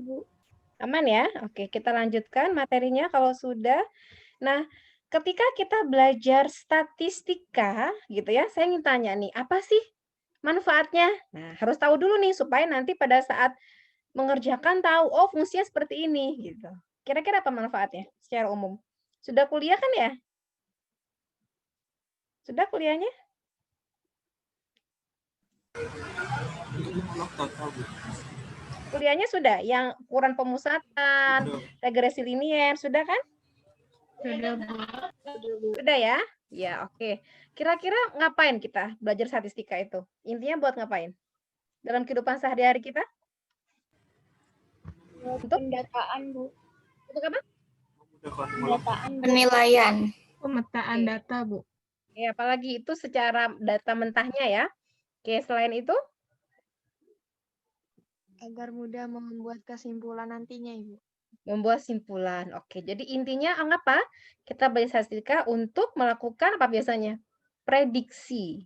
Bu. Aman ya? Oke, kita lanjutkan materinya kalau sudah. Nah, ketika kita belajar statistika gitu ya, saya ingin tanya nih, apa sih manfaatnya? Nah, harus tahu dulu nih supaya nanti pada saat mengerjakan tahu, oh fungsinya seperti ini gitu. Kira-kira apa manfaatnya secara umum? Sudah kuliah kan ya? Sudah kuliahnya? Kuliahnya sudah? Yang ukuran pemusatan, regresi linier, sudah kan? Sudah Bu. Sudah ya? Ya, oke. Kira-kira ngapain kita belajar statistika itu? Intinya buat ngapain? Dalam kehidupan sehari-hari kita? Untuk Pendataan Bu. untuk apa? Pendataan Bu. Penilaian. Pemetaan Oke. data Bu. Ya, apalagi itu secara data mentahnya ya. Oke, selain itu, Agar mudah membuat kesimpulan nantinya Ibu. membuat simpulan. Oke, jadi intinya apa? Kita belajar statistika untuk melakukan apa biasanya? Prediksi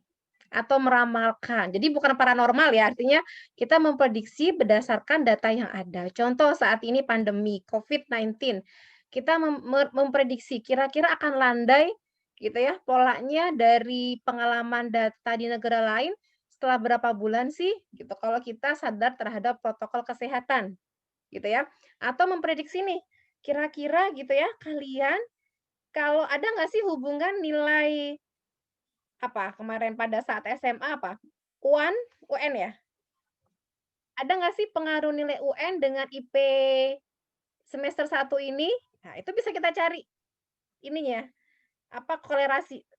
atau meramalkan. Jadi bukan paranormal ya, artinya kita memprediksi berdasarkan data yang ada. Contoh saat ini pandemi COVID-19, kita memprediksi kira-kira akan landai gitu ya polanya dari pengalaman data di negara lain setelah berapa bulan sih gitu kalau kita sadar terhadap protokol kesehatan gitu ya. Atau memprediksi nih, kira-kira gitu ya, kalian kalau ada nggak sih hubungan nilai apa kemarin pada saat SMA apa? UAN, UN ya? Ada nggak sih pengaruh nilai UN dengan IP semester 1 ini? Nah, itu bisa kita cari ininya, apa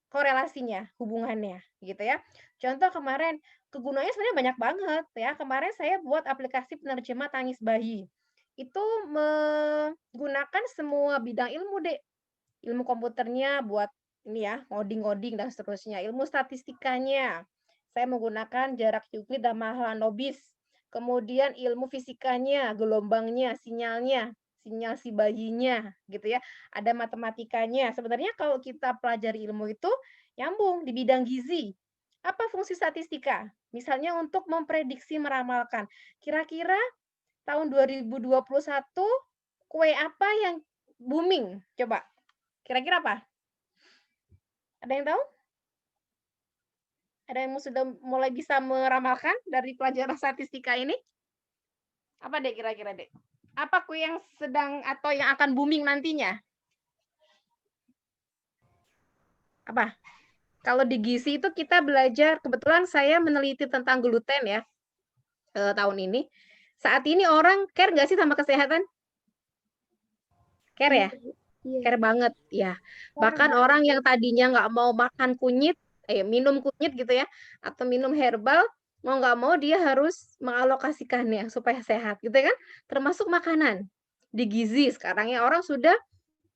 korelasinya, hubungannya, gitu ya. Contoh kemarin, kegunaannya sebenarnya banyak banget ya. Kemarin saya buat aplikasi penerjemah tangis bayi. Itu menggunakan semua bidang ilmu, Dek. Ilmu komputernya buat ini ya, ngoding-ngoding dan seterusnya. Ilmu statistikanya, saya menggunakan jarak Euclid dan Mahalanobis. Kemudian ilmu fisikanya, gelombangnya, sinyalnya, sinyal si bayinya, gitu ya. Ada matematikanya. Sebenarnya kalau kita pelajari ilmu itu nyambung di bidang gizi. Apa fungsi statistika? Misalnya untuk memprediksi, meramalkan. Kira-kira tahun 2021 kue apa yang booming? Coba. Kira-kira apa? Ada yang tahu? Ada yang sudah mulai bisa meramalkan dari pelajaran statistika ini? Apa dek kira-kira dek? Apa kue yang sedang atau yang akan booming nantinya? Apa? Kalau di gizi itu kita belajar, kebetulan saya meneliti tentang gluten ya tahun ini. Saat ini orang care nggak sih sama kesehatan? Care ya? Iya. Care banget ya. Bahkan orang yang tadinya nggak mau makan kunyit, minum kunyit gitu ya, atau minum herbal, mau nggak mau dia harus mengalokasikannya supaya sehat gitu kan. Termasuk makanan. Di gizi sekarang ya orang sudah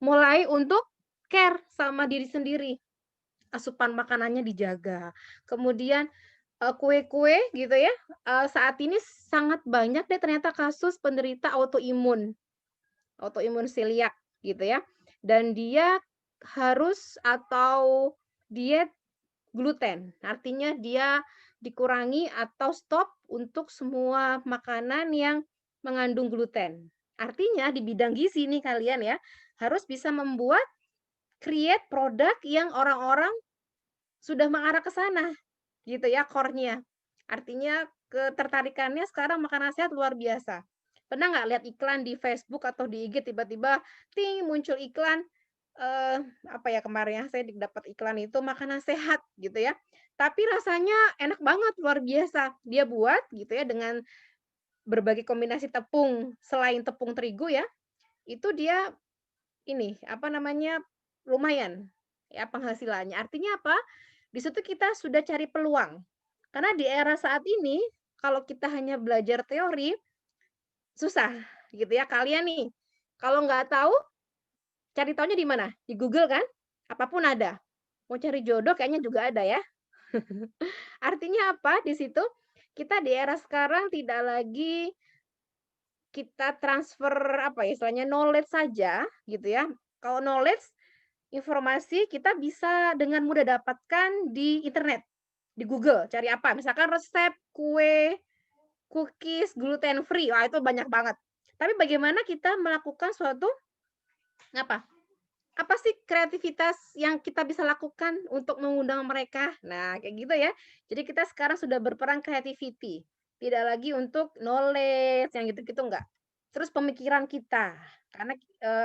mulai untuk care sama diri sendiri. Asupan makanannya dijaga. Kemudian kue-kue gitu ya, saat ini sangat banyak deh ternyata kasus penderita autoimun celiac gitu ya. Dan dia harus atau diet gluten. Artinya dia dikurangi atau stop untuk semua makanan yang mengandung gluten. Artinya di bidang gizi nih kalian ya, harus bisa membuat create produk yang orang-orang sudah mengarah ke sana gitu ya core-nya. Artinya ketertarikannya sekarang makanan sehat luar biasa. Pernah nggak lihat iklan di Facebook atau di IG tiba-tiba ting muncul iklan apa ya kemarin ya saya dapat iklan itu makanan sehat gitu ya. Tapi rasanya enak banget luar biasa. Dia buat gitu ya dengan berbagai kombinasi tepung selain tepung terigu ya. Itu dia ini apa namanya lumayan ya penghasilannya. Artinya apa? Di situ kita sudah cari peluang. Karena di era saat ini kalau kita hanya belajar teori susah gitu ya. Kalian nih kalau nggak tahu cari taunya di mana? Di Google kan? Apapun ada. Mau cari jodoh kayaknya juga ada ya. Artinya apa? Di situ kita di era sekarang tidak lagi kita transfer apa ya istilahnya knowledge saja gitu ya. Kalau knowledge informasi kita bisa dengan mudah dapatkan di internet, di Google, cari apa, misalkan resep kue, cookies gluten free, wah itu banyak banget. Tapi bagaimana kita melakukan suatu apa? Apa sih kreativitas yang kita bisa lakukan untuk mengundang mereka? Nah, kayak gitu ya. Jadi kita sekarang sudah berperan creativity, tidak lagi untuk knowledge yang gitu-gitu enggak. Terus pemikiran kita, karena,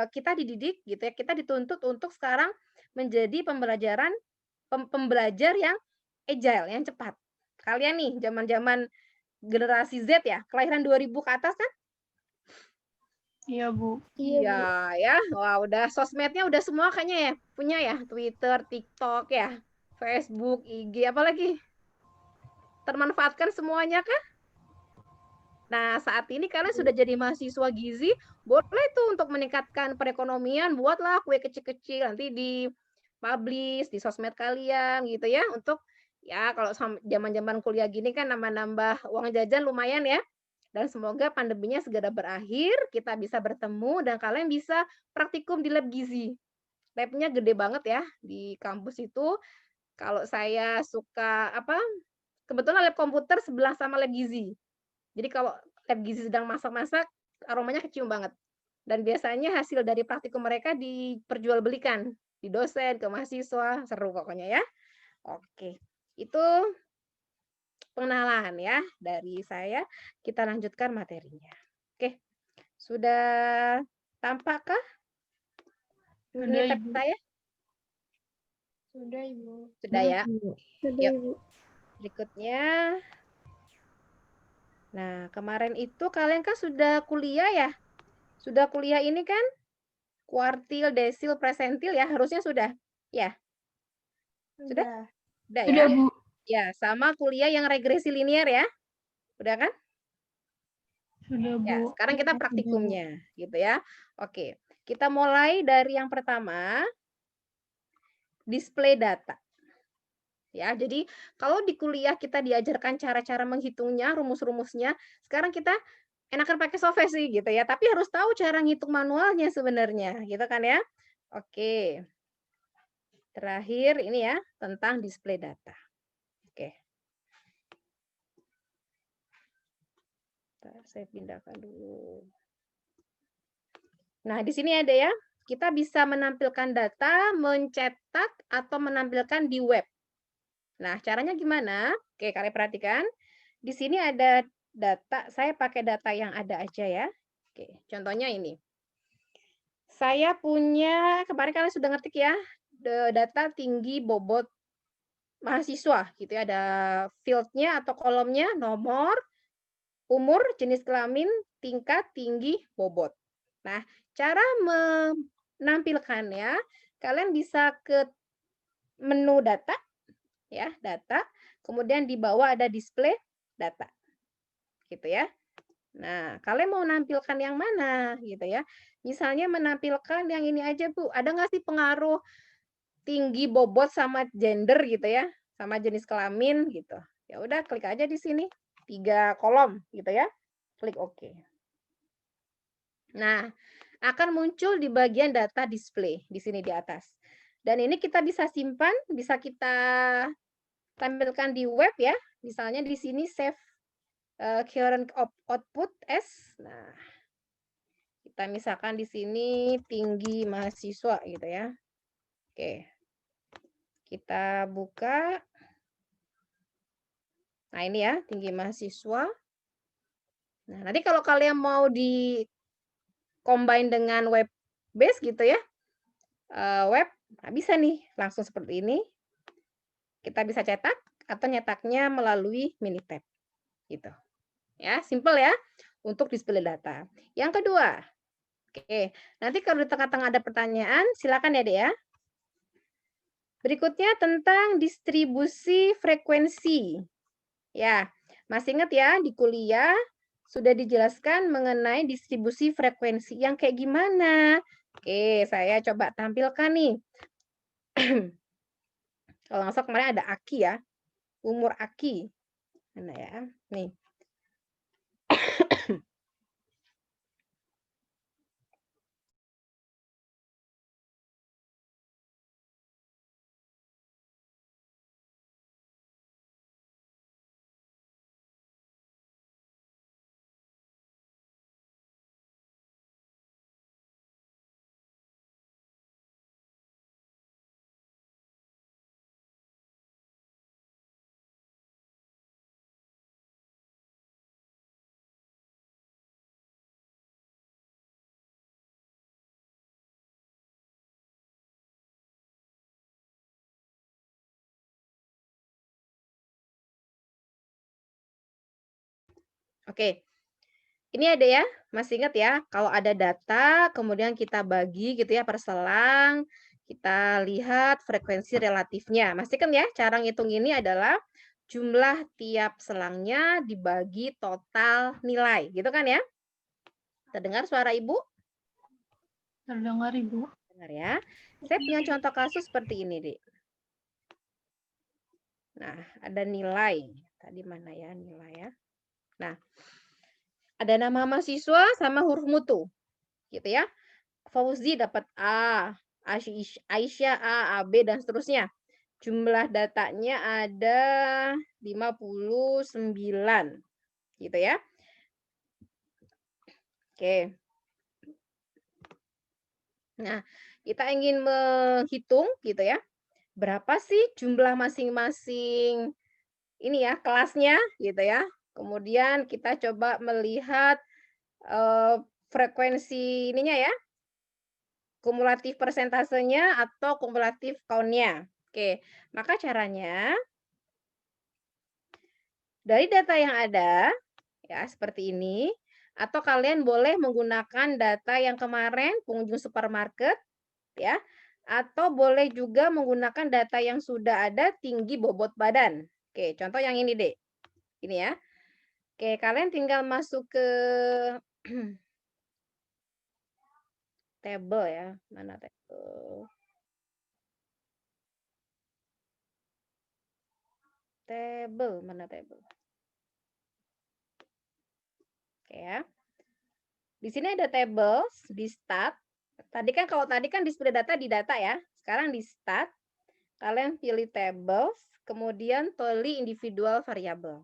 kita dididik gitu ya, kita dituntut untuk sekarang menjadi pembelajar yang agile, yang cepat. Kalian nih zaman-zaman generasi Z ya, kelahiran 2000 ke atas kan? Iya, Bu. Iya ya, wah udah sosmednya udah semua kayaknya ya, punya ya, Twitter, TikTok ya, Facebook, IG, apalagi termanfaatkan semuanya kan? Nah, saat ini kalian sudah jadi mahasiswa gizi, boleh tuh untuk meningkatkan perekonomian, buatlah kue kecil-kecil, nanti di-publish di sosmed kalian gitu ya, untuk ya kalau zaman-zaman kuliah gini kan nambah-nambah uang jajan lumayan ya. Dan semoga pandeminya segera berakhir, kita bisa bertemu dan kalian bisa praktikum di lab gizi. Labnya gede banget ya di kampus itu. Kalau saya suka apa, kebetulan lab komputer sebelah sama lab gizi. Jadi kalau lab gizi sedang masak-masak, aromanya kecium banget. Dan biasanya hasil dari praktikum mereka diperjualbelikan di dosen, ke mahasiswa, seru pokoknya ya. Oke, itu pengenalan ya dari saya. Kita lanjutkan materinya. Oke, sudah tampakkah Sudah, dunia tab Ibu. saya? Sudah, Ibu. Sudah ya. Sudah, Yuk, Ibu. berikutnya. Nah, kemarin itu kalian kan sudah kuliah ya? Sudah kuliah ini kan kuartil, desil, presentil ya, harusnya sudah? Ya, sudah? Sudah. Sudah ya? Sudah, Bu. Ya, sama kuliah yang regresi linear ya? Udah kan? Sudah, Ya, Bu. sekarang kita Sudah, Bu. praktikumnya, gitu ya. Oke, kita mulai dari yang pertama, display data. Ya, jadi kalau di kuliah kita diajarkan cara-cara menghitungnya, rumus-rumusnya, sekarang kita enakan pakai software sih gitu ya, tapi harus tahu cara ngitung manualnya sebenarnya, gitu kan ya. Oke, terakhir ini ya, tentang display data. Oke. Saya pindahkan dulu. Nah, di sini ada ya, kita bisa menampilkan data, mencetak, atau menampilkan di web. Nah, caranya gimana? Oke, kalian perhatikan. Di sini ada data, saya pakai data yang ada aja ya. Oke, contohnya ini. Saya punya, kemarin kalian sudah ngetik ya, data tinggi bobot mahasiswa gitu ya. Ada field-nya atau kolomnya, nomor, umur, jenis kelamin, tingkat, tinggi, bobot. Nah, cara menampilkannya, kalian bisa ke menu data, ya, data, kemudian di bawah ada display data, gitu ya. Nah, kalian mau menampilkan yang mana, gitu ya. Misalnya menampilkan yang ini aja, Bu, ada nggak sih pengaruh tinggi bobot sama gender gitu ya, sama jenis kelamin gitu. Ya udah klik aja di sini, 3 kolom gitu ya, klik OK. Nah, akan muncul di bagian data display di sini di atas. Dan ini kita bisa simpan, bisa kita tampilkan di web ya. Misalnya di sini save current output as. Nah, kita misalkan di sini tinggi mahasiswa gitu ya. Oke. Kita buka. Nah, ini ya, tinggi mahasiswa. Nah, nanti kalau kalian mau di combine dengan web base gitu ya, web, nah bisa nih langsung seperti ini. Kita bisa cetak atau nyetaknya melalui Minitab, gitu. Ya, simple ya untuk display data. Yang kedua, oke, nanti kalau di tengah-tengah ada pertanyaan, silakan ya, Dek ya. Berikutnya tentang distribusi frekuensi. Ya, masih ingat ya di kuliah sudah dijelaskan mengenai distribusi frekuensi yang kayak gimana. Oke, saya coba tampilkan nih. Kalau nggak salah kemarin ada Aki ya, umur Aki. Mana ya? Nih. Oke. Ini ada ya, masih ingat ya, kalau ada data, kemudian kita bagi gitu ya per selang, kita lihat frekuensi relatifnya. Masih kan ya, cara ngitung ini adalah jumlah tiap selangnya dibagi total nilai, gitu kan ya? Terdengar suara Ibu? Terdengar, Ibu. Dengar ya. Saya punya contoh kasus seperti ini, Dek. Nah, ada nilai. Tadi mana ya nilai ya? Nah, ada nama mahasiswa sama huruf mutu, gitu ya. Fauzi dapat A, Aisyah A, AB, dan seterusnya. Jumlah datanya ada 59, gitu ya. Oke. Nah, kita ingin menghitung gitu ya, berapa sih jumlah masing-masing ini ya, kelasnya gitu ya. Kemudian kita coba melihat, frekuensi ininya ya, kumulatif persentasenya atau kumulatif count-nya. Oke, maka caranya dari data yang ada, ya seperti ini, atau kalian boleh menggunakan data yang kemarin pengunjung supermarket, ya, atau boleh juga menggunakan data yang sudah ada tinggi bobot badan. Oke, contoh yang ini, Dek. Ini ya. Oke, kalian tinggal masuk ke table ya. Mana table? Table, mana table? Oke ya. Di sini ada tables, di start. Kalau tadi kan display data di data ya. Sekarang di start, kalian pilih tables, kemudian toli individual variable.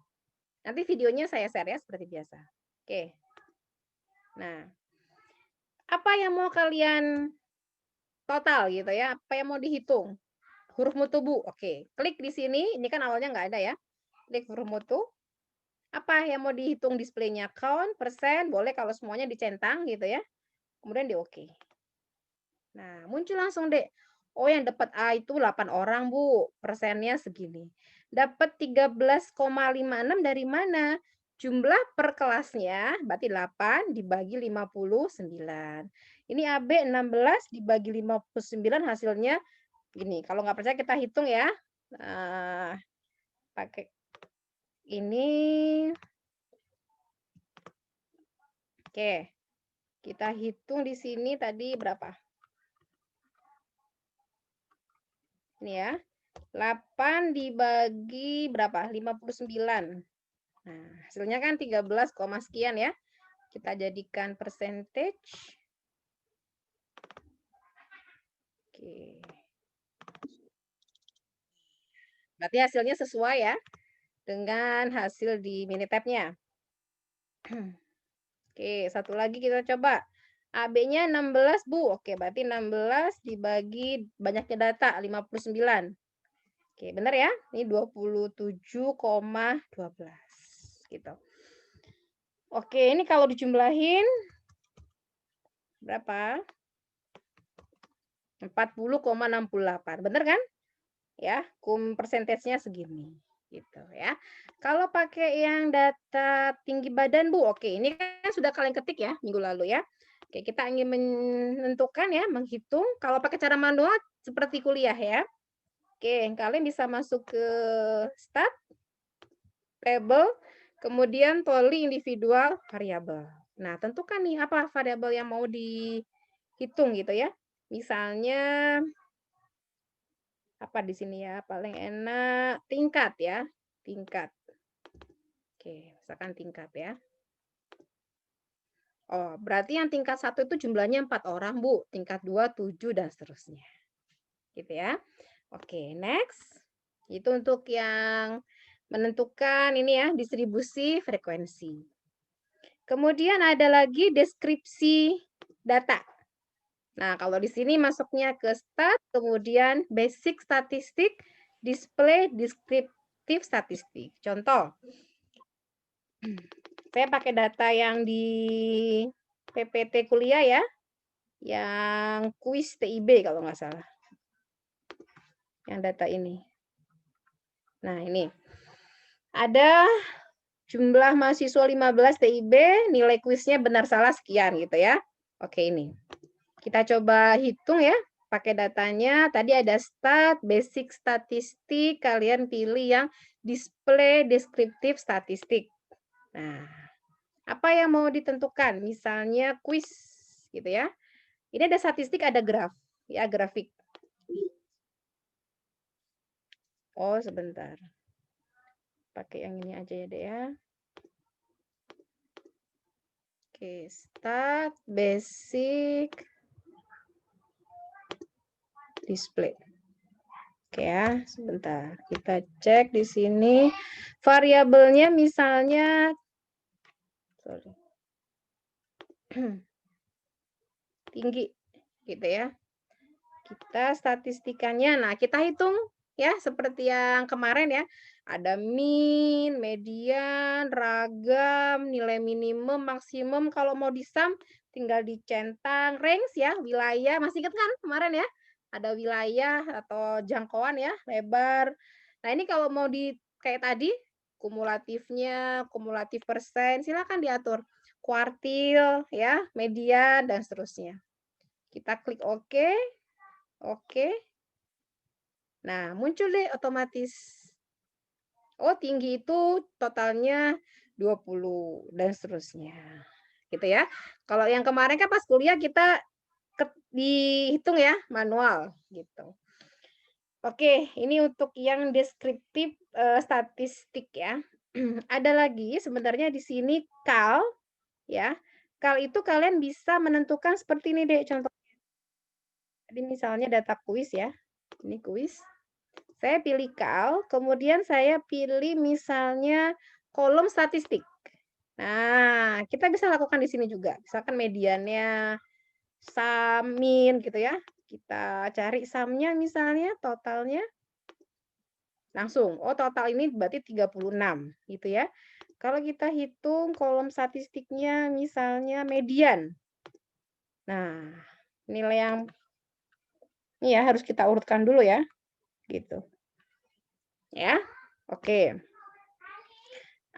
Nanti videonya saya share ya seperti biasa. Oke. Nah, apa yang mau kalian total gitu ya? Apa yang mau dihitung? Huruf mutu, Bu. Oke, klik di sini. Ini kan awalnya nggak ada ya. Klik huruf mutu. Apa yang mau dihitung displaynya? Count, persen, boleh kalau semuanya dicentang gitu ya. Kemudian di oke. Nah, muncul langsung deh. Oh, yang dapat A itu 8 orang, Bu. Persennya segini. Dapat 13,56 dari mana? Jumlah per kelasnya berarti 8 dibagi 59. Ini AB 16 dibagi 59 hasilnya gini. Kalau nggak percaya kita hitung ya. Nah, pakai ini. Oke. Kita hitung di sini tadi berapa? Ini ya. 8 dibagi berapa? 59. Nah, hasilnya kan 13, sekian ya. Kita jadikan percentage. Oke. Berarti hasilnya sesuai ya dengan hasil di Minitab-nya. Oke, satu lagi kita coba. AB-nya 16, Bu. Oke, berarti 16 dibagi banyaknya data 59. Oke, benar ya? Ini 27,12 gitu. Oke, ini kalau dijumlahin berapa? 40,68. Benar kan? Ya, persentasenya segini gitu ya. Kalau pakai yang data tinggi badan, Bu. Oke, ini kan sudah kalian ketik ya minggu lalu ya. Oke, kita ingin menentukan ya, menghitung kalau pakai cara manual seperti kuliah ya. Oke, kalian bisa masuk ke start, table, kemudian toli individual variabel. Nah, tentukan nih apa variabel yang mau dihitung gitu ya. Misalnya apa di sini ya, paling enak tingkat ya, tingkat. Oke, misalkan tingkat ya. Oh, berarti yang tingkat 1 itu jumlahnya 4 orang, Bu. Tingkat 2, 7, dan seterusnya. Gitu ya. Oke, next. Itu untuk yang menentukan ini ya, distribusi frekuensi. Kemudian ada lagi deskripsi data. Nah, kalau di sini masuknya ke start, kemudian basic statistik, display deskriptif statistik. Contoh, saya pakai data yang di PPT kuliah ya, yang kuis TIB kalau nggak salah. Yang data ini. Nah, ini. Ada Jumlah mahasiswa 15 TIB, nilai kuisnya benar salah sekian gitu ya. Oke, ini. Kita coba hitung ya, pakai datanya. Tadi ada stat, basic statistik, kalian pilih yang display deskriptif statistik. Nah, apa yang mau ditentukan? Misalnya kuis gitu ya. Ini ada statistik, ada graf, ya grafik. Oh, sebentar. Pakai yang ini aja ya, Dek ya. Oke, start, basic, display. Oke ya, sebentar. Kita cek di sini. Variabelnya misalnya, sorry, tinggi, gitu ya. Kita statistikannya, nah kita hitung ya, seperti yang kemarin ya. Ada min, median, ragam, nilai minimum, maksimum. Kalau mau disum, tinggal dicentang. Range ya, wilayah. Masih ingat kan kemarin ya? Ada wilayah atau jangkauan ya, lebar. Nah ini kalau mau di kayak tadi, kumulatifnya, kumulatif persen, silakan diatur. Kuartil, ya, median, dan seterusnya. Kita klik OK. Oke. Nah, muncul deh otomatis. Oh, tinggi itu totalnya 20 dan seterusnya. Gitu ya. Kalau yang kemarin kan pas kuliah kita dihitung ya, manual gitu. Oke, ini untuk yang deskriptif statistik ya. Ada lagi sebenarnya di sini kal ya. Kal itu kalian bisa menentukan seperti ini deh contoh. Jadi misalnya data kuis ya. Ini kuis. Saya pilih kal, kemudian saya pilih misalnya kolom statistik. Nah, kita bisa lakukan di sini juga. Misalkan mediannya, samin gitu ya. Kita cari samnya misalnya, totalnya. Langsung, oh total ini berarti 36 gitu ya. Kalau kita hitung kolom statistiknya misalnya median. Nah, nilai yang ini ya harus kita urutkan dulu ya. Gitu. Ya. Oke.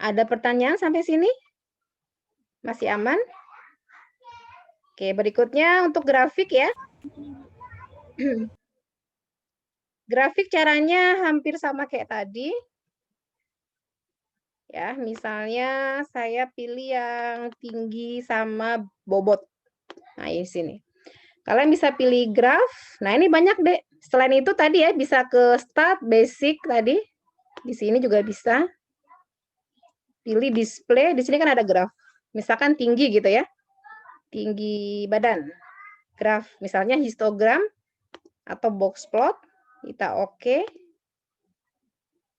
Ada pertanyaan sampai sini? Masih aman? Oke, berikutnya untuk grafik ya. Grafik caranya hampir sama kayak tadi. Ya, misalnya saya pilih yang tinggi sama bobot. Nah, di sini. Kalian bisa pilih graf. Nah, ini banyak, Dek. Selain itu tadi ya, bisa ke start, basic tadi. Di sini juga bisa. Pilih display, di sini kan ada graf. Misalkan tinggi gitu ya. Tinggi badan. Graf, misalnya histogram atau box plot. Kita oke.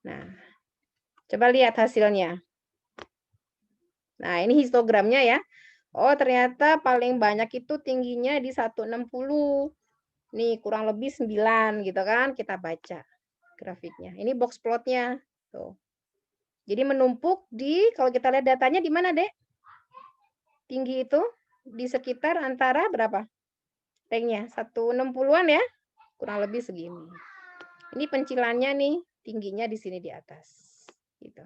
Nah, coba lihat hasilnya. Nah, ini histogramnya ya. Oh, ternyata paling banyak itu tingginya di 160. Nih, kurang lebih 9 gitu kan. Kita baca grafiknya. Ini box plotnya. Tuh. Jadi menumpuk di, kalau kita lihat datanya di mana, Dek? Tinggi itu di sekitar antara berapa? Ranknya 160-an ya. Kurang lebih segini. Ini pencilannya nih, tingginya di sini di atas. Gitu.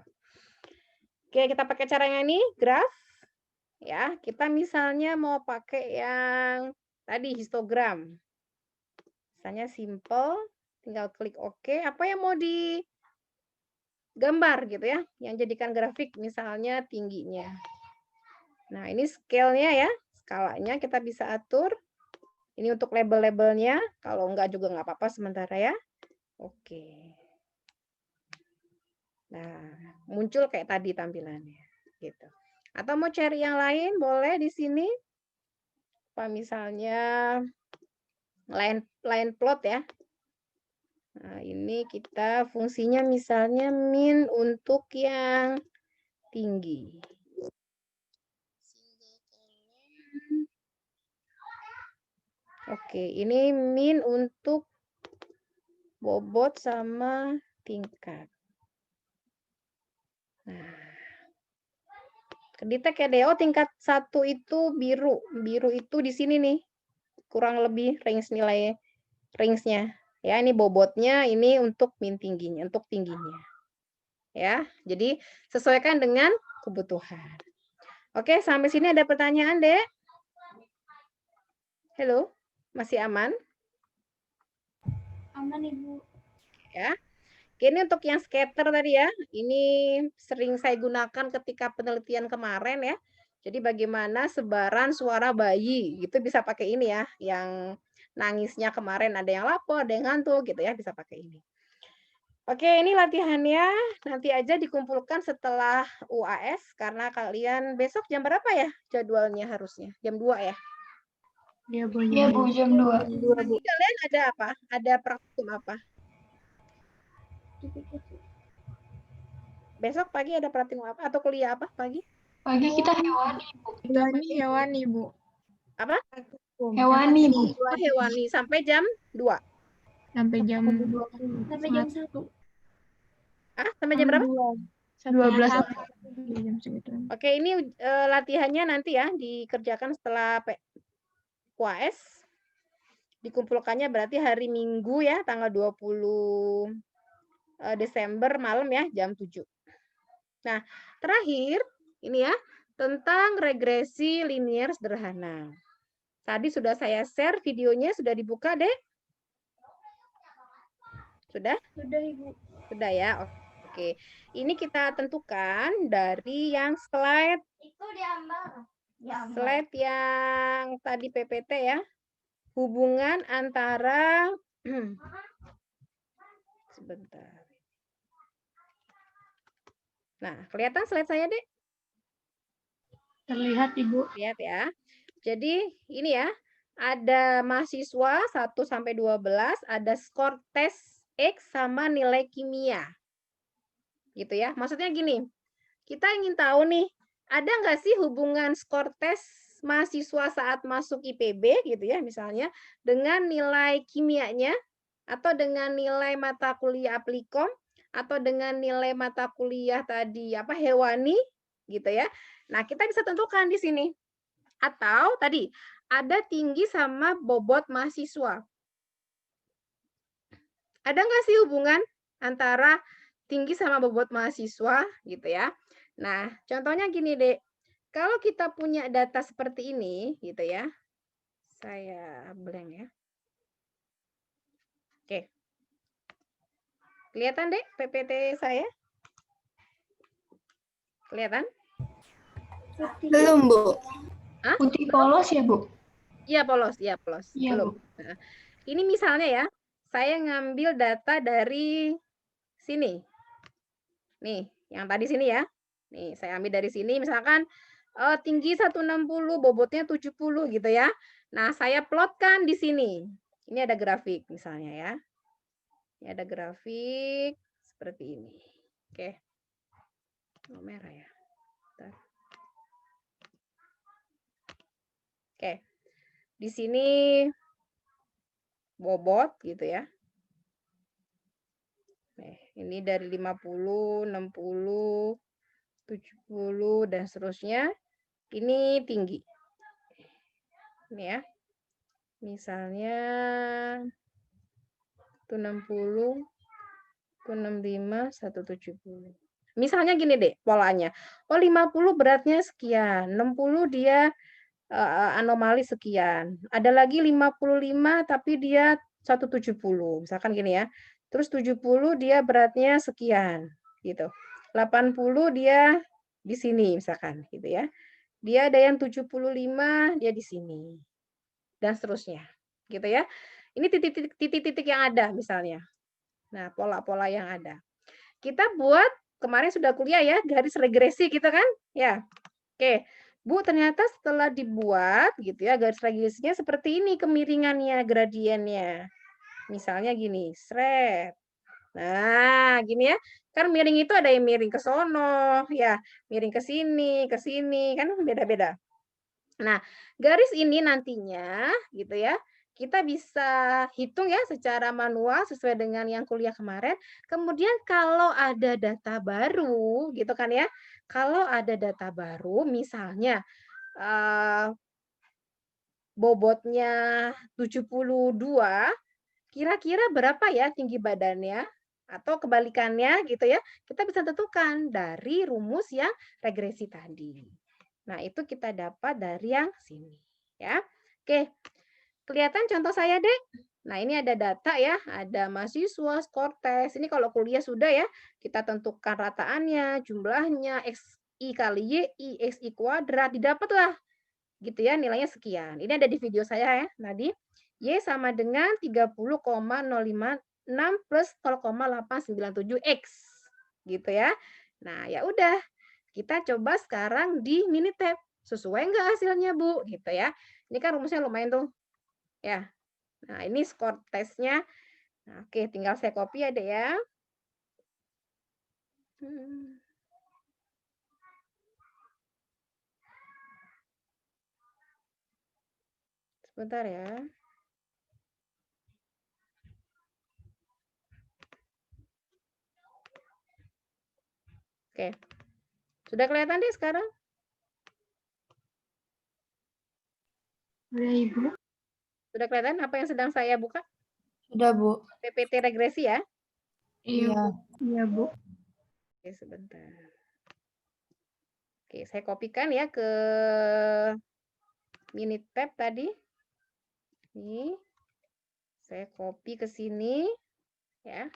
Oke, kita pakai cara yang ini, graf. Ya, kita misalnya mau pakai yang tadi histogram. Misalnya simple, tinggal klik OK. Apa yang mau digambar gitu ya, yang jadikan grafik misalnya tingginya. Nah, ini scale-nya ya, skalanya kita bisa atur. Ini untuk label-labelnya, kalau enggak juga enggak apa-apa sementara ya. Oke. Nah, muncul kayak tadi tampilannya gitu. Atau mau cari yang lain boleh di sini. Apa misalnya line plot ya. Nah, ini kita fungsinya misalnya min untuk yang tinggi. Oke, ini min untuk bobot sama tingkat. Nah, kedetek ya DO tingkat 1 itu biru. Biru itu di sini nih. Kurang lebih range-nya. Ya, ini bobotnya, ini untuk min tingginya, untuk tingginya. Ya, jadi sesuaikan dengan kebutuhan. Oke, sampai sini ada pertanyaan, Dek? Halo, masih aman? Aman, Ibu. Ya. Ini untuk yang scatter tadi ya. Ini sering saya gunakan ketika penelitian kemarin ya. Jadi bagaimana sebaran suara bayi itu bisa pakai ini ya. Yang nangisnya kemarin ada yang lapor, ada yang ngantuk gitu ya, bisa pakai ini. Oke, ini latihannya nanti aja dikumpulkan setelah UAS karena kalian besok jam berapa ya jadwalnya harusnya? Jam 2 ya? Iya, Bu. Iya, Bu, jam 2. Nanti kalian ada apa? Ada praktikum apa? Besok pagi ada praktikum apa? Atau kuliah apa pagi? Pagi kita hewani, Bu. Hewani, Bu. Apa? Hewani, Bu. Oh, hewani sampai jam 2. Sampai jam 20. Sampai jam 1. Ah, sampai jam berapa? 12. Jam segitu. Oke, ini latihannya nanti ya dikerjakan setelah UAS. Dikumpulkannya berarti hari Minggu ya, tanggal 20 Desember malam ya, jam 7. Nah, terakhir ini ya, tentang regresi linier sederhana. Tadi sudah saya share videonya, sudah dibuka, Dek? Sudah? Sudah, Ibu. Sudah ya, oke. Ini kita tentukan dari yang slide. Itu diambil. Slide yang tadi PPT ya. Hubungan antara sebentar. Nah, kelihatan slide saya, Dek? Terlihat, Ibu. Lihat ya. Jadi ini ya, ada mahasiswa 1 sampai 12, ada skor tes X sama nilai kimia. Gitu ya. Maksudnya gini, kita ingin tahu nih, ada nggak sih hubungan skor tes mahasiswa saat masuk IPB gitu ya misalnya dengan nilai kimianya atau dengan nilai mata kuliah aplikom atau dengan nilai mata kuliah tadi apa hewani gitu ya. Nah, kita bisa tentukan di sini. Atau tadi ada tinggi sama bobot mahasiswa. Ada nggak sih hubungan antara tinggi sama bobot mahasiswa gitu ya. Nah, contohnya gini, Dek. Kalau kita punya data seperti ini gitu ya. Saya blank ya. Oke. Kelihatan, Dek, PPT saya? Kelihatan? Belum, Bu. Hah? Putih polos ya, Bu? Iya, polos. Iya, polos. Iya, Belum. Bu. Nah, ini misalnya ya, saya ngambil data dari sini. Nih, yang tadi sini ya. Nih, saya ambil dari sini misalkan tinggi 160, bobotnya 70 gitu ya. Nah, saya plotkan di sini. Ini ada grafik misalnya ya. Ini ada grafik seperti ini. Oke. Oh, merah ya. Bentar. Oke. Di sini bobot gitu ya. Ini dari 50, 60, 70 dan seterusnya. Ini tinggi. Ini ya. Misalnya itu 60, itu 65, 170. Misalnya gini deh polanya. Oh 50 beratnya sekian, 60 dia anomali sekian. Ada lagi 55 tapi dia 170. Misalkan gini ya. Terus 70 dia beratnya sekian gitu. 80 dia di sini misalkan gitu ya. Dia ada yang 75 dia di sini. Dan seterusnya. Gitu ya. Ini titik-titik yang ada misalnya. Nah, pola-pola yang ada. Kita buat kemarin sudah kuliah ya, garis regresi gitu kan? Ya. Oke. Bu, ternyata setelah dibuat gitu ya, garis regresinya seperti ini kemiringannya, gradiennya. Misalnya gini, sret. Nah, gini ya. Kan miring itu ada yang miring ke sono, ya, miring ke sini, kan beda-beda. Nah, garis ini nantinya gitu ya, kita bisa hitung ya secara manual sesuai dengan yang kuliah kemarin. Kemudian kalau ada data baru gitu kan ya, kalau ada data baru misalnya bobotnya 72, kira-kira berapa ya tinggi badannya? Atau kebalikannya gitu ya, kita bisa tentukan dari rumus yang regresi tadi. Nah, itu kita dapat dari yang sini. Ya. Oke, kelihatan contoh saya, Dek? Nah, ini ada data ya, ada mahasiswa, skor tes. Ini kalau kuliah sudah ya, kita tentukan rataannya, jumlahnya, XI kali YI, XI kuadrat, didapatlah gitu ya, nilainya sekian. Ini ada di video saya ya tadi. Y sama dengan 30,056 plus 0,897X. Gitu ya. Nah, ya udah. Kita coba sekarang di Minitab. Sesuai nggak hasilnya, Bu? Gitu ya. Ini kan rumusnya lumayan tuh. Ya. Nah, ini skor tesnya. Nah, oke, tinggal saya copy ya, Dek ya. Sebentar ya. Oke. Sudah kelihatan deh sekarang? Udah, Ibu. Sudah kelihatan apa yang sedang saya buka? Sudah, Bu. PPT regresi ya? Iya. Iya, Bu. Oke, sebentar. Oke, saya kopikan ya ke Minitab tadi. Nih. Saya copy ke sini ya.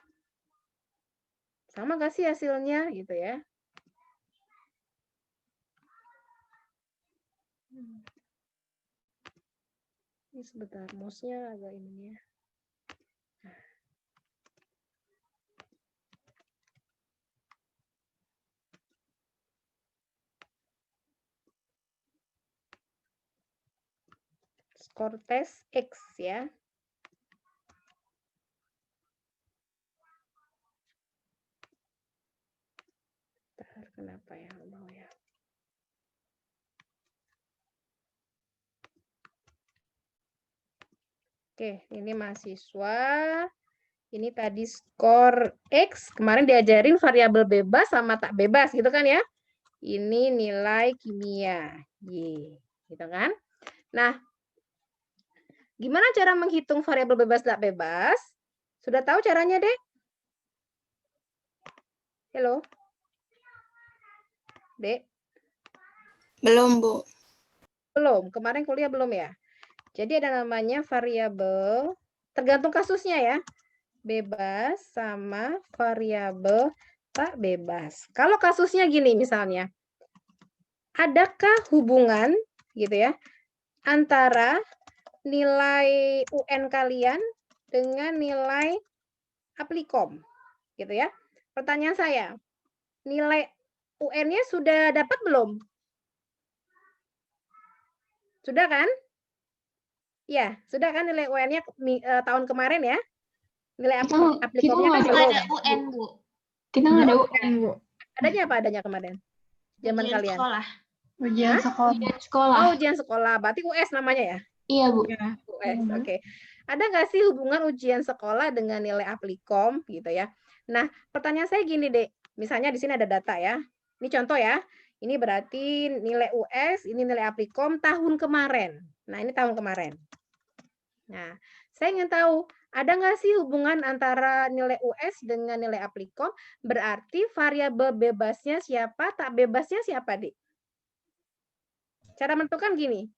Sama nggak sih hasilnya gitu ya? Ini sebentar, mouse-nya agak ini ya. Skor tes X ya. Bentar, kenapa ya? Mau ya. Oke, ini mahasiswa. Ini tadi skor X. Kemarin diajarin variabel bebas sama tak bebas gitu kan ya. Ini nilai kimia. Y. Gitu kan. Nah, gimana cara menghitung variabel bebas tak bebas? Sudah tahu caranya, Dek? Halo? Dek? Belum, Bu. Belum. Kemarin kuliah belum ya? Jadi ada namanya variabel, tergantung kasusnya ya. Bebas sama variabel tak bebas. Kalau kasusnya gini misalnya, adakah hubungan gitu ya antara nilai UN kalian dengan nilai Applikom gitu ya? Pertanyaan saya, nilai UN-nya sudah dapat belum? Sudah kan? Ya, sudah kan nilai UN-nya tahun kemarin ya? Nilai Applikomnya kan nggak belum. ada UN, Bu. Kita nggak ada UN, Bu. Adanya apa adanya kemarin? Zaman Ujian kalian? sekolah. Ujian Hah? sekolah. Ujian sekolah. Oh, ujian sekolah. Berarti US namanya ya? Iya, Bu. US, oke. Ada nggak sih hubungan ujian sekolah dengan nilai Applikom gitu ya? Nah, pertanyaan saya gini, Dek. Misalnya di sini ada data ya. Ini contoh ya. Ini berarti nilai US, ini nilai Applikom tahun kemarin. Nah, ini tahun kemarin. Nah, saya ingin tahu, ada nggak sih hubungan antara nilai US dengan nilai Applikom? Berarti variabel bebasnya siapa, tak bebasnya siapa, Dik? Cara menentukan gini,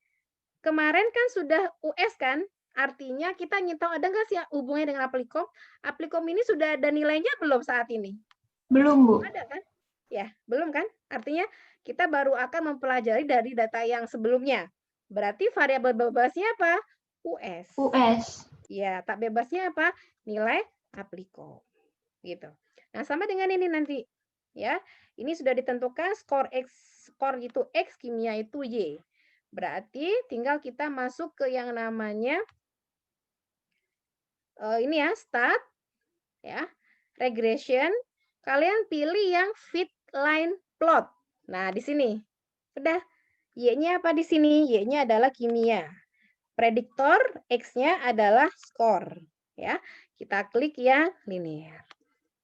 kemarin kan sudah US kan, artinya kita ingin tahu ada nggak sih hubungannya dengan Applikom? Applikom ini sudah ada nilainya belum saat ini? Belum, Bu. Ada kan? Ya, belum kan? Artinya kita baru akan mempelajari dari data yang sebelumnya. Berarti variabel bebasnya apa? US. US. Ya, tak bebasnya apa? Nilai Applikom. Gitu. Nah, sama dengan ini nanti. Ya, ini sudah ditentukan skor X, skor itu X, kimia itu Y. Berarti tinggal kita masuk ke yang namanya ini ya, start ya, regression. Kalian pilih yang fit line plot. Nah, di sini. Udah. Y-nya apa di sini? Y-nya adalah kimia. Prediktor X-nya adalah skor, ya. Kita klik yang linear.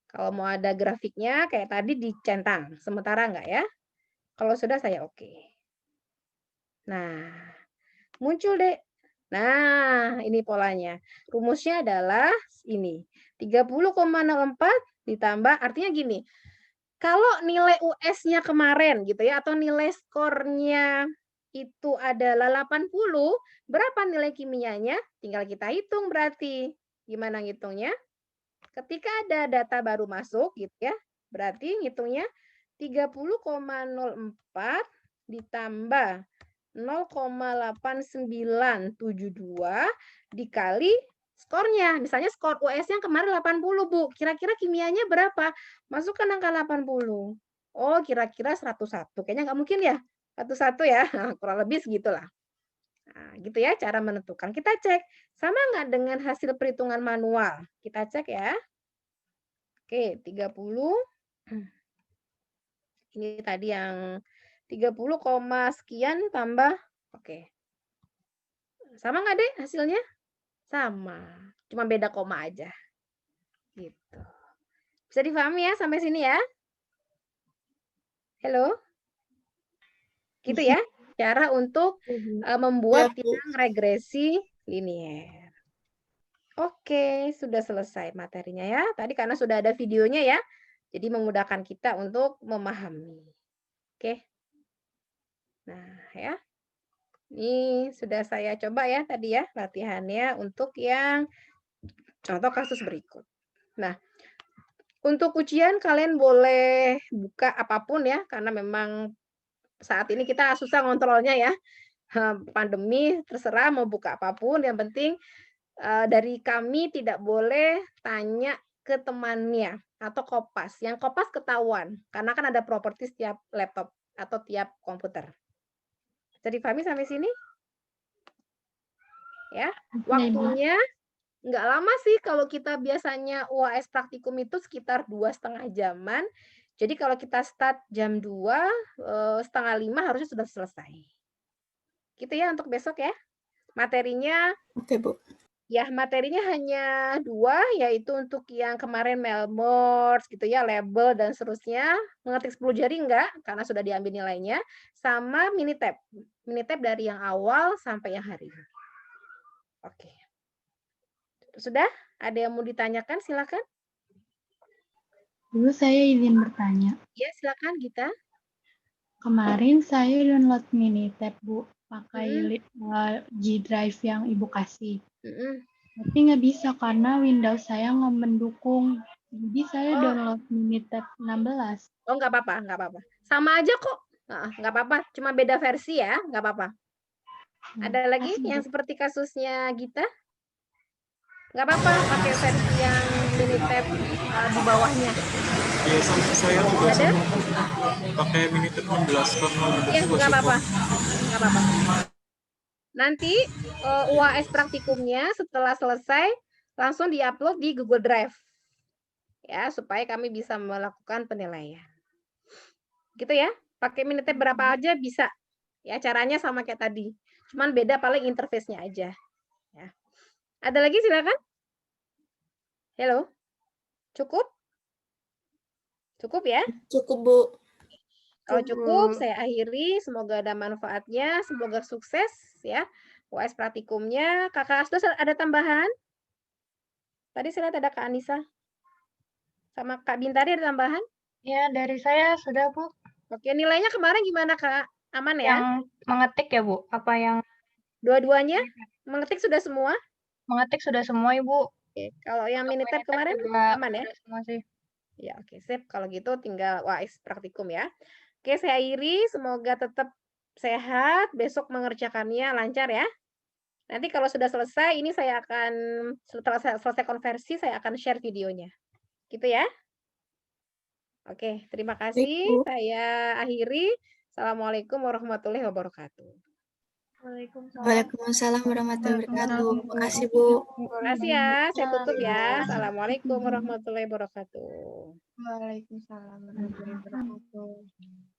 Kalau mau ada grafiknya kayak tadi dicentang, sementara enggak ya? Kalau sudah saya oke. Nah, muncul deh Nah, ini polanya. Rumusnya adalah ini. 30,04 ditambah, artinya gini. Kalau nilai US-nya kemarin gitu ya, atau nilai skornya itu adalah 80, berapa nilai kimianya? Tinggal kita hitung berarti. Gimana ngitungnya? Ketika ada data baru masuk gitu ya, berarti ngitungnya 30,04 ditambah 0,8972 dikali skornya. Misalnya skor US-nya kemarin 80, Bu. Kira-kira kimianya berapa? Masukkan angka 80. Oh, kira-kira 101. Kayaknya nggak mungkin ya. 101 ya. Kurang lebih segitulah. Nah, gitu ya cara menentukan. Kita cek. Sama nggak dengan hasil perhitungan manual? Kita cek ya. Oke, 30. Ini tadi yang 30, sekian tambah. Oke. Sama nggak deh hasilnya? Sama. Cuma beda koma aja. Gitu. Bisa difahami ya sampai sini ya? Halo? Gitu ya? Cara untuk membuat tiang regresi linier. Oke, sudah selesai materinya ya. Tadi karena sudah ada videonya ya. Jadi memudahkan kita untuk memahami. Oke. Nah, ya. Ini sudah saya coba ya tadi ya latihannya untuk yang contoh kasus berikut. Nah, untuk ujian kalian boleh buka apapun ya, karena memang saat ini kita susah ngontrolnya ya. Pandemi terserah mau buka apapun, yang penting dari kami tidak boleh tanya ke temannya atau kopas. Yang kopas ketahuan, karena kan ada properti setiap laptop atau tiap komputer. Bisa dipahami sampai sini? Ya, waktunya nggak lama sih kalau kita biasanya UAS praktikum itu sekitar 2,5 jaman. Jadi kalau kita start jam 2, 4:30 harusnya sudah selesai. Gitu ya untuk besok ya. Materinya Oke, Bu. ya materinya hanya 2, yaitu untuk yang kemarin Melmors gitu ya, label dan seterusnya. Mengetik 10 jari enggak, karena sudah diambil nilainya. Sama Minitab. Minitab dari yang awal sampai yang hari ini. Oke. Sudah? Ada yang mau ditanyakan? Silakan. Bu, saya izin bertanya. Ya, silakan Gita. Kemarin saya download Minitab, Bu, pakai G Drive yang Ibu kasih. Tapi nggak bisa karena Windows saya nggak mendukung. Jadi saya download Minitab 16. Oh, nggak apa-apa, nggak apa-apa. Sama aja kok. Nggak apa-apa, cuma beda versi ya, nggak apa-apa. Ada lagi yang seperti kasusnya Gita? Nggak apa-apa, pakai versi yang Minitab di bawahnya. Ya, sama saya juga sama pakai Minitab 16 karena Iya, nggak apa-apa. Nggak apa-apa. Nanti UAS praktikumnya setelah selesai langsung diupload di Google Drive. Ya, supaya kami bisa melakukan penilaian. Gitu ya. Pakai Minitab berapa aja bisa. Ya, caranya sama kayak tadi. Cuman beda paling interface-nya aja. Ya. Ada lagi silakan. Halo. Cukup? Cukup ya? Cukup, Bu. Kalau cukup, saya akhiri. Semoga ada manfaatnya. Semoga sukses ya. UAS praktikumnya. Kakak Asdos ada tambahan? Tadi saya lihat ada Kak Anissa. Sama Kak Bintari ada tambahan? Ya, dari saya sudah, Bu. Oke, nilainya kemarin gimana, Kak? Aman ya? Yang mengetik ya, Bu? Apa yang Dua-duanya? Mengetik sudah semua? mengetik sudah semua, Ibu. Oke, kalau yang Minitab kemarin aman ya? Semua sih. Ya, oke, sip. Kalau gitu tinggal UAS praktikum ya. Oke, saya akhiri. Semoga tetap sehat. Besok mengerjakannya lancar ya. Nanti kalau sudah selesai, ini saya akan, setelah selesai konversi, saya akan share videonya. Gitu ya. Oke, terima kasih. Saya akhiri. Assalamualaikum warahmatullahi wabarakatuh. Waalaikumsalam warahmatullahi wabarakatuh. Terima kasih, Bu. Terima kasih ya. Saya tutup ya. Assalamualaikum warahmatullahi wabarakatuh. Waalaikumsalam warahmatullahi wabarakatuh.